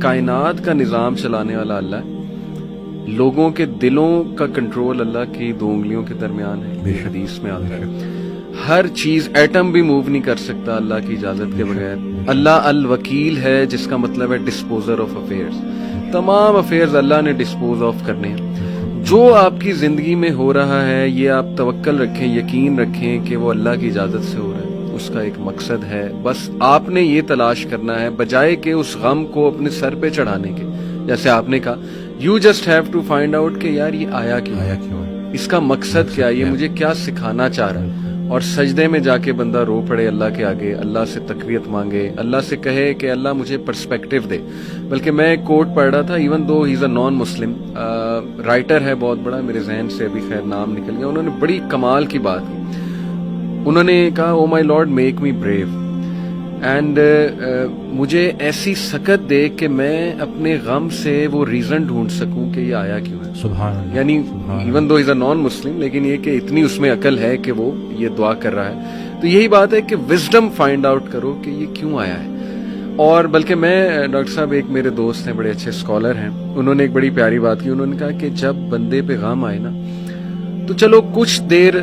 کائنات کا نظام چلانے والا اللہ ہے. لوگوں کے دلوں کا کنٹرول اللہ کی 2 انگلیوں کے درمیان ہے. حدیث میں آتا ہے ہر چیز، ایٹم بھی موو نہیں کر سکتا اللہ کی اجازت کے بغیر. اللہ الوکیل ہے، جس کا مطلب ہے ڈسپوزر آف افیئرز. تمام افیئرز اللہ نے ڈسپوز آف کرنے ہیں. جو آپ کی زندگی میں ہو رہا ہے یہ آپ توکل رکھیں، یقین رکھیں کہ وہ اللہ کی اجازت سے ہو رہا ہے. اس کا ایک مقصد ہے، بس آپ نے یہ تلاش کرنا ہے بجائے کہ اس غم کو اپنے سر پہ چڑھانے کے. جیسے آپ نے کہا you just have to find out کہ یار یہ آیا کیوں ہے، اس کا مقصد کیا، یہ مجھے کیا سکھانا چاہ رہا ہے. اور سجدے میں جا کے بندہ رو پڑے اللہ کے آگے، اللہ سے تقویت مانگے، اللہ سے کہے کہ اللہ مجھے پرسپیکٹیو دے. بلکہ میں ایک کوٹ پڑھ رہا تھا، ایون دو ہی از اے نان مسلم رائٹر ہے بہت بڑا، میرے ذہن سے ابھی خیر نام نکل گیا. انہوں نے بڑی کمال کی بات کی. انہوں نے کہا oh my lord make me brave and مجھے ایسی سکت دے کہ میں اپنے غم سے وہ ریزن ڈھونڈ سکوں کہ یہ آیا کیوں ہے. سبحان اللہ. یعنی ایون دو از اے نان مسلم، لیکن یہ کہ اتنی اس میں عقل ہے کہ وہ یہ دعا کر رہا ہے. تو یہی بات ہے کہ وزڈم فائنڈ آؤٹ کرو کہ یہ کیوں آیا ہے. اور بلکہ میں ڈاکٹر صاحب، ایک میرے دوست ہیں بڑے اچھے اسکالر ہیں، انہوں نے ایک بڑی پیاری بات کی. انہوں نے کہا کہ جب بندے پہ غم آئے نا تو چلو کچھ دیر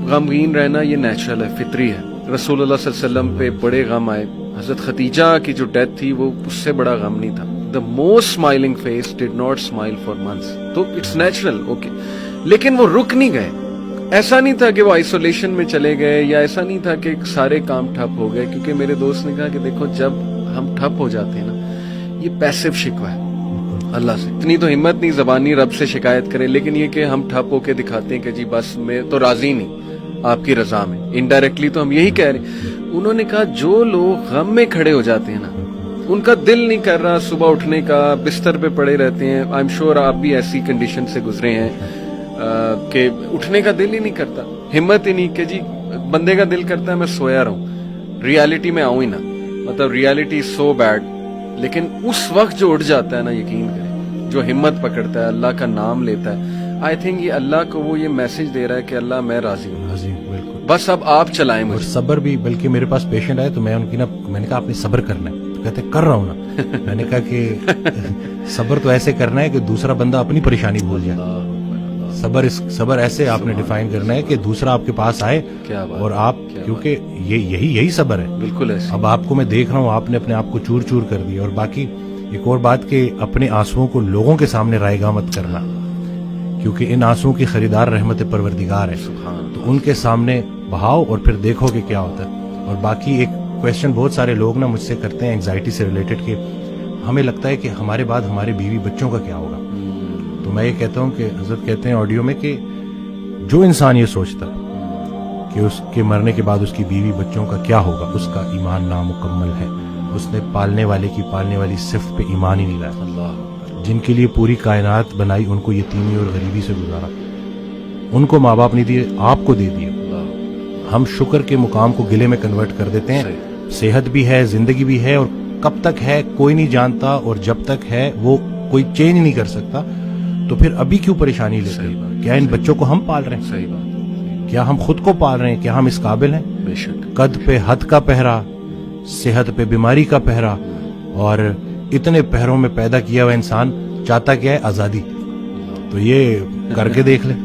غمگین رہنا یہ نیچرل ہے، فطری ہے. رسول اللہ صلی اللہ علیہ وسلم پہ بڑے غم آئے. حضرت خدیجہ کی جو ڈیتھ تھی وہ اس سے بڑا غم نہیں تھا. The most smiling face did not smile for months. تو اٹس نیچرل، اوکے. لیکن وہ رک نہیں گئے. ایسا نہیں تھا کہ وہ آئسولیشن میں چلے گئے، یا ایسا نہیں تھا کہ سارے کام ٹھپ ہو گئے. کیونکہ میرے دوست نے کہا کہ دیکھو جب ہم ٹھپ ہو جاتے ہیں نا، یہ پیسو شکوہ ہے اللہ سے. اتنی تو ہمت نہیں زبانی رب سے شکایت کریں، لیکن یہ کہ ہم ٹھپ ہو کے دکھاتے ہیں کہ جی بس میں تو راضی نہیں آپ کی رضا میں. انڈائریکٹلی تو ہم یہی کہہ رہے ہیں. انہوں نے کہا جو لوگ غم میں کھڑے ہو جاتے ہیں نا، ان کا دل نہیں کر رہا صبح اٹھنے کا، بستر پہ پڑے رہتے ہیں. آئی ایم شیور آپ بھی ایسی کنڈیشن سے گزرے ہیں کہ اٹھنے کا دل ہی نہیں کرتا، ہمت ہی نہیں کہ جی بندے کا دل کرتا ہے میں سویا رہوں، ریالٹی میں آؤں ہی نہ. مطلب ریالٹی از سو بیڈ. لیکن اس وقت جو اٹھ جاتا ہے نا، یقین کریں، جو ہمت پکڑتا ہے، اللہ کا نام لیتا ہے، آئی تھنک یہ اللہ کو وہ یہ میسج دے رہا ہے کہ اللہ میں راضی ہوں، بالکل. بس اب آپ چلائیں مجھے. اور صبر بھی، بلکہ میرے پاس پیشنٹ آئے تو میں ان کی میں نے کہا آپ نے صبر کرنا ہے، تو کہتے کر رہا ہوں نا. میں نے کہا کہ صبر تو ایسے کرنا ہے کہ دوسرا بندہ اپنی پریشانی بھول جائے. صبر ایسے آپ نے ڈیفائن کرنا ہے کہ دوسرا آپ کے پاس آئے اور آپ، کیونکہ یہی صبر ہے. بالکل ایسے. اب آپ کو میں دیکھ رہا ہوں آپ نے اپنے آپ کو چور چور کر دیا. اور باقی ایک اور بات کہ اپنے آنسوؤں کو لوگوں کے سامنے رائے گاہ مت کرنا، کیونکہ ان آنسوؤں کی خریدار رحمت پروردگار ہے. تو ان کے سامنے بہاؤ اور پھر دیکھو کہ کیا ہوتا ہے. اور باقی ایک کویسچن بہت سارے لوگ نا مجھ سے کرتے ہیں انگزائٹی سے ریلیٹڈ، کہ ہمیں لگتا ہے کہ ہمارے بعد ہمارے بیوی بچوں کا کیا ہوگا. تو میں یہ کہتا ہوں کہ حضرت کہتے ہیں آڈیو میں کہ جو انسان یہ سوچتا کہ اس کے مرنے کے بعد اس کی بیوی بچوں کا کیا ہوگا، اس کا ایمان نامکمل ہے. اس نے پالنے والے کی پالنے والی صفت پہ ایمان ہی نہیں لایا. اللہ جن کے لیے پوری کائنات بنائی، ان کو یتیمی اور غریبی سے گزارا، ان کو ماں باپ نہیں دیے، آپ کو دے دیے. ہم شکر کے مقام کو گلے میں کنورٹ کر دیتے ہیں. صحت بھی ہے، زندگی بھی ہے، اور کب تک ہے کوئی نہیں جانتا، اور جب تک ہے وہ کوئی چینج نہیں کر سکتا. تو پھر ابھی کیوں پریشانی لیتے ہیں؟ کیا ان بچوں کو ہم پال رہے ہیں؟ صحیح بات. کیا ہم خود کو پال رہے ہیں؟ کیا ہم اس قابل ہیں؟ بے شک. قد پہ حد کا پہرا، صحت پہ بیماری کا پہرا، اور اتنے پہروں میں پیدا کیا ہوا انسان چاہتا کیا ہے؟ آزادی. تو یہ کر کے دیکھ لیں.